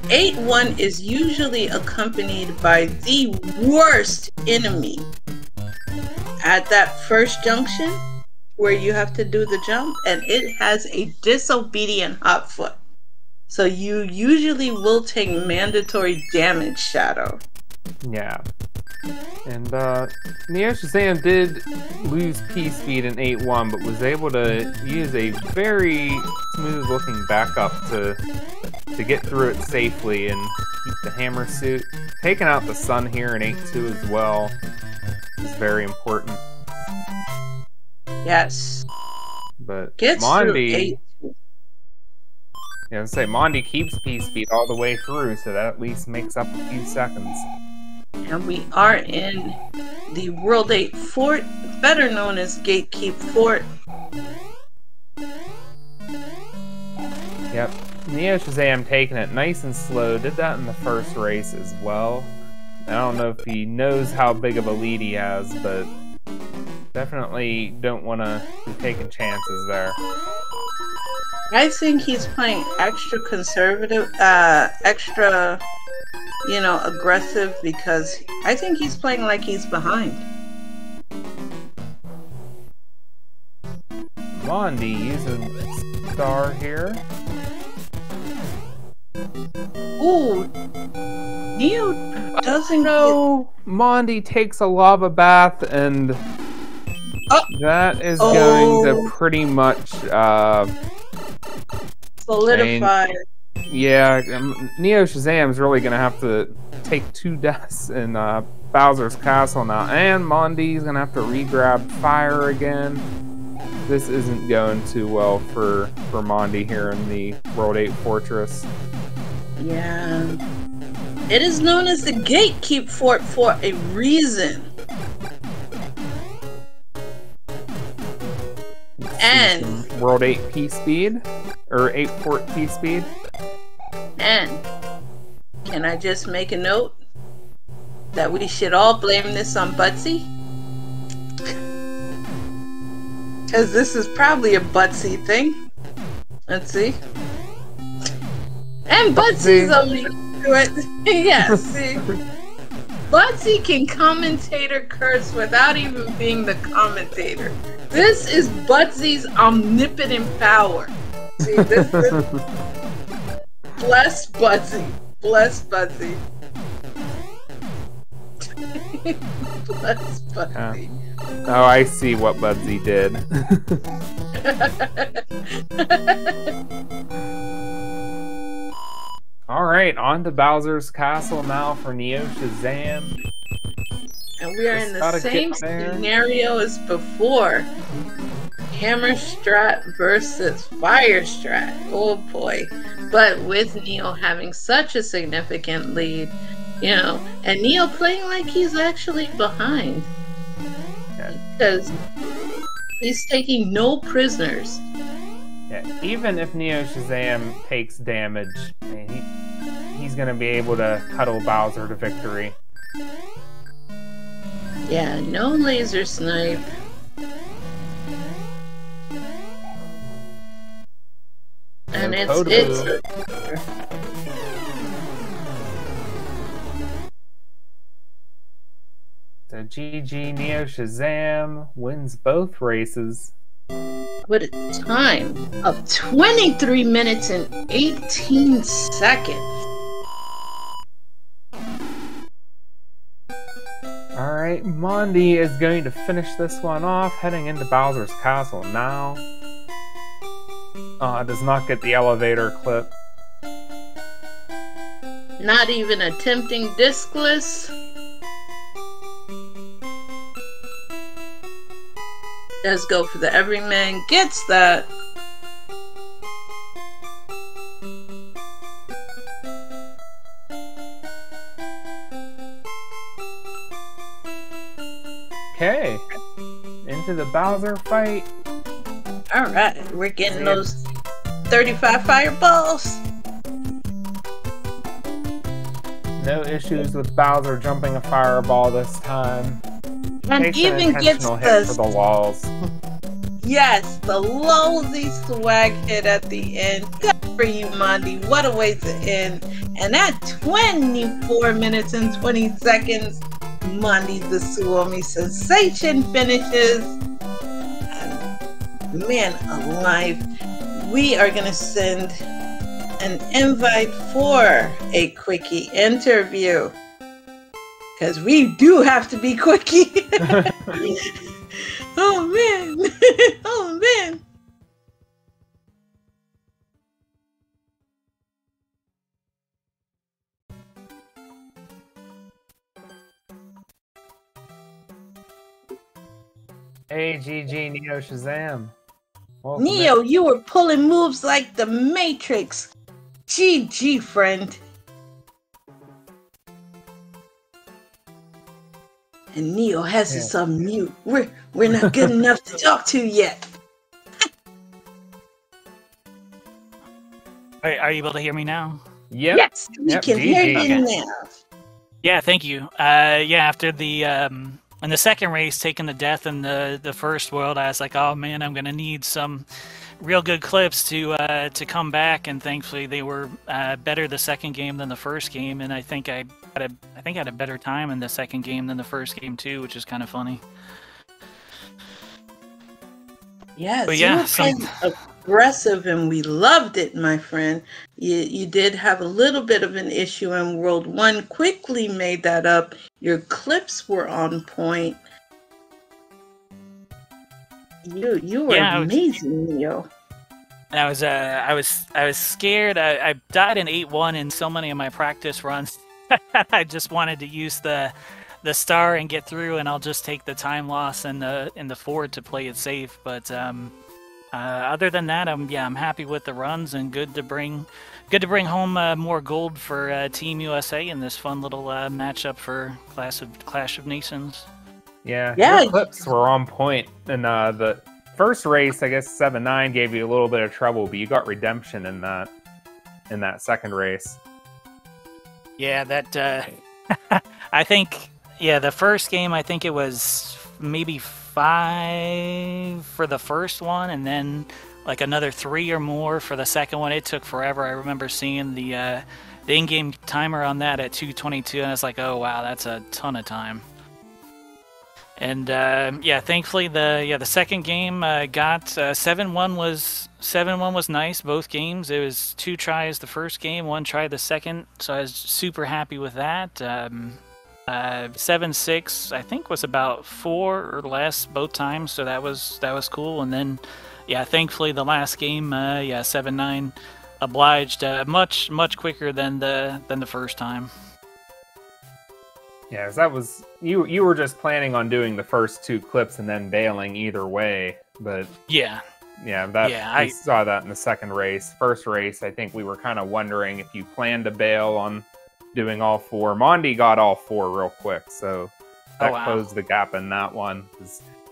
8-1 is usually accompanied by the worst enemy at that first junction where you have to do the jump, and it has a disobedient hot foot. So you usually will take mandatory damage, Shadow. Yeah. And NeoShazam did lose P-Speed in 8-1, but was able to use a very smooth looking backup to get through it safely and keep the hammer suit. Taking out the sun here in 8-2 as well is very important. Yes. But Gets Mondii, yeah, I say Mondii keeps P-Speed all the way through, so that at least makes up a few seconds. And we are in the World 8 Fort, better known as Gatekeep Fort. Yep. NeoShazam taking it nice and slow. Did that in the first race as well. I don't know if he knows how big of a lead he has, but definitely don't want to be taking chances there. I think he's playing extra conservative, extra, you know, aggressive, because I think he's playing like he's behind. Mondii using Star here. Ooh, Neo doesn't know. Mondii takes a lava bath, and that is going to pretty much solidify. Yeah, NeoShazam's really going to have to take 2 deaths in Bowser's Castle now, and Mondii's going to have to re-grab fire again. This isn't going too well for Mondii here in the World 8 Fortress. Yeah. It is known as the Gatekeep Fort for a reason. And World 8 P-Speed, or 8 Fort P-Speed. And can I just make a note that we should all blame this on Butsy? Because this is probably a Butsy thing. Let's see. And Butsy's only do it. Yeah, see. Butsy can commentator curse without even being the commentator. This is Butsy's omnipotent power. See, this is... Bless Butsy. Bless Butsy. Bless Butsy. Oh, I see what Butsy did. Alright, on to Bowser's Castle now for NeoShazam. And we are in the same scenario as before. Hammer Strat versus Fire Strat. Oh boy. But with Neo having such a significant lead, you know, and Neo playing like he's actually behind. Because he's taking no prisoners. Yeah, even if NeoShazam takes damage, he's going to be able to cuddle Bowser to victory. Yeah, no laser snipe. And it's so GG NeoShazam wins both races. With a time of 23 minutes and 18 seconds. Alright, Mondii is going to finish this one off, heading into Bowser's Castle now. Does not get the elevator clip. Not even attempting discless. Does go for the everyman, gets that. Okay, into the Bowser fight. Alright, we're getting those 35 fireballs. No issues with Bowser jumping a fireball this time. And Takes even an gets intentional hit for the walls. Yes, the lowsy swag hit at the end. Good for you, Mondii. What a way to end. And at 24 minutes and 20 seconds, Mondii the Suomi sensation finishes. And man alive, we are going to send an invite for a quickie interview. Because we do have to be quickie. Oh man. Oh man. Hey, GG NeoShazam. Neo, you were pulling moves like the Matrix. GG, friend. And Neo has us on mute. We're not good enough to talk to yet. Are you able to hear me now? Yep. Yes, we can hear you now. Yeah, thank you. Yeah, after the in the second race, taking the death in the first world, I was like, oh man, I'm gonna need some real good clips to come back, and thankfully they were better the second game than the first game, and I think I had a better time in the second game than the first game too, which is kind of funny. Yes, but yeah, you were playing aggressive, and we loved it, my friend. You did have a little bit of an issue in World 1. Quickly made that up. Your clips were on point. You were amazing, Neo. I was scared. I died in 8-1 in so many of my practice runs. I just wanted to use the star and get through, and I'll just take the time loss and the forward to play it safe. But other than that, I'm happy with the runs, and good to bring home more gold for Team USA in this fun little matchup for Clash of Nations. Yeah, your clips were on point, and the first race, I guess 7-9 gave you a little bit of trouble, but you got redemption in that second race. Yeah, that I think. Yeah, the first game, I think it was maybe 5 for the first one, and then like another 3 or more for the second one. It took forever. I remember seeing the in-game timer on that at 2:22, and I was like, oh wow, that's a ton of time. And yeah, thankfully the second game got 7-1 was nice. Both games, it was 2 tries the first game, 1 try the second, so I was super happy with that. 7-6 I think was about 4 or less both times, so that was cool. And then yeah, thankfully the last game 7-9 obliged much quicker than the first time. Yeah, that was you were just planning on doing the first 2 clips and then bailing either way. but Yeah. Yeah, we saw that in the second race. First race, I think we were kind of wondering if you planned to bail on doing all 4. Mondii got all 4 real quick, so that closed the gap in that one.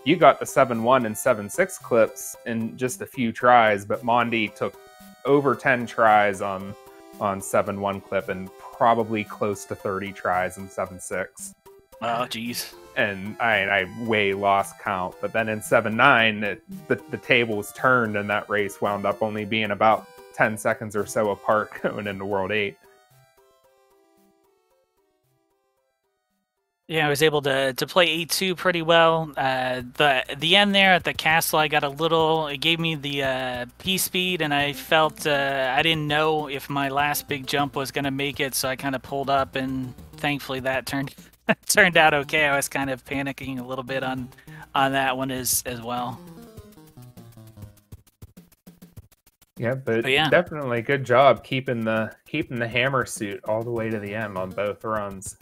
You got the 7-1 and 7-6 clips in just a few tries, but Mondii took over 10 tries on 7-1 clip and probably close to 30 tries in 7-6. Oh, geez. And I way lost count. But then in 7-9, the tables turned, and that race wound up only being about 10 seconds or so apart going into World 8. Yeah, I was able to play 8-2 pretty well. The end there at the castle, I got it gave me the P speed, and I felt I didn't know if my last big jump was going to make it, so I kind of pulled up, and thankfully that turned out okay. I was kind of panicking a little bit on that one as well. Yeah, but definitely good job keeping the hammer suit all the way to the end on both runs.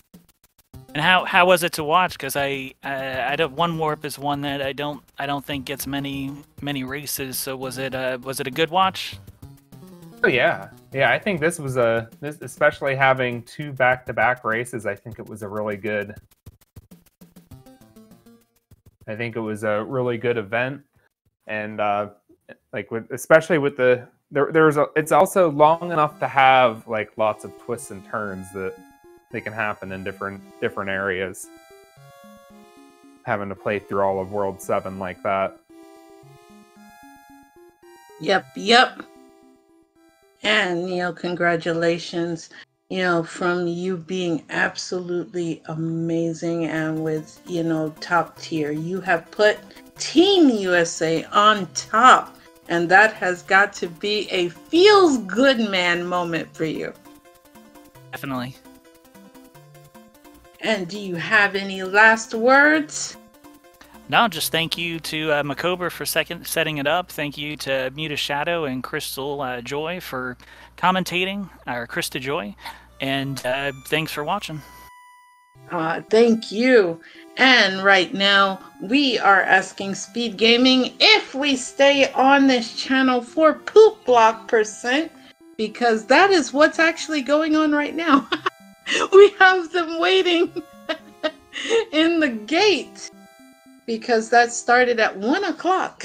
And how was it to watch? Because I don't, one warp is one that I don't think gets many races. So was it a good watch? Oh yeah. I think this was especially having 2 back-to-back races. I think it was a really good. I think it was a really good event, and especially with it's also long enough to have like lots of twists and turns that they can happen in different areas. Having to play through all of World 7 like that. Yep. And, Neo, congratulations, from you being absolutely amazing and with, top tier. You have put Team USA on top, and that has got to be a feels good man moment for you. Definitely. And do you have any last words? No, just thank you to Makober for setting it up. Thank you to Muta Shadow and Crystal Joy for commentating, or Krista Joy. And thanks for watching. Thank you. And right now, we are asking SpeedGaming if we stay on this channel for poop block %, because that is what's actually going on right now. We have them waiting in the gate because that started at 1 o'clock.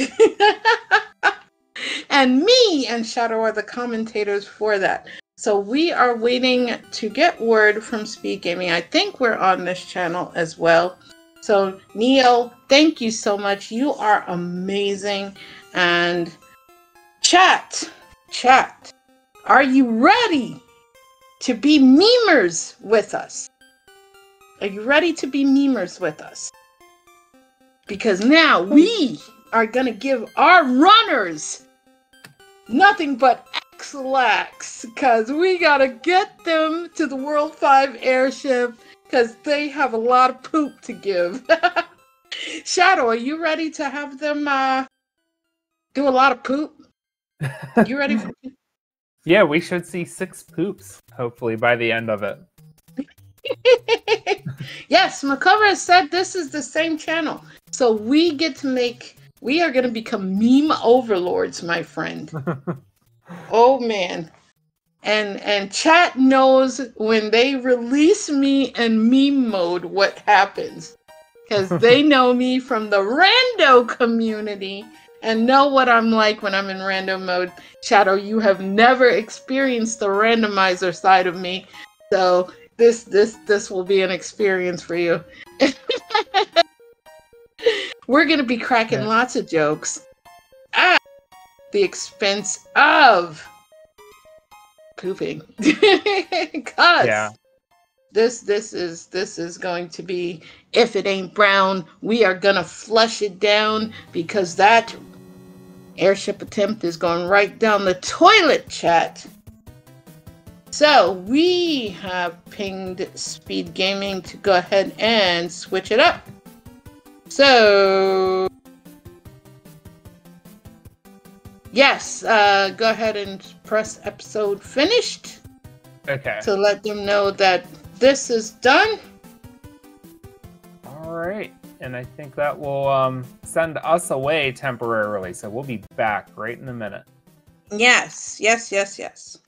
And me and Shadow are the commentators for that. So we are waiting to get word from SpeedGaming. I think we're on this channel as well. So Neo, thank you so much. You are amazing. And chat, are you ready to be memers with us? Are you ready to be memers with us? Because now we are going to give our runners nothing but X-Lax, because we got to get them to the World 5 airship, because they have a lot of poop to give. Shadow, are you ready to have them do a lot of poop? You ready for poop? Yeah, we should see 6 poops, hopefully, by the end of it. Yes, Makover said this is the same channel. So we are going to become meme overlords, my friend. Oh, man. And chat knows when they release me in meme mode what happens. Because they know me from the rando community and know what I'm like when I'm in random mode. Shadow, you have never experienced the randomizer side of me. So this will be an experience for you. We're going to be cracking lots of jokes at the expense of pooping. Because this is going to be, if it ain't brown, we are going to flush it down, because that airship attempt is going right down the toilet, chat. So we have pinged SpeedGaming to go ahead and switch it up. So yes, go ahead and press episode finished. Okay. To let them know that this is done. All right. and I think that will send us away temporarily. So we'll be back right in a minute. Yes.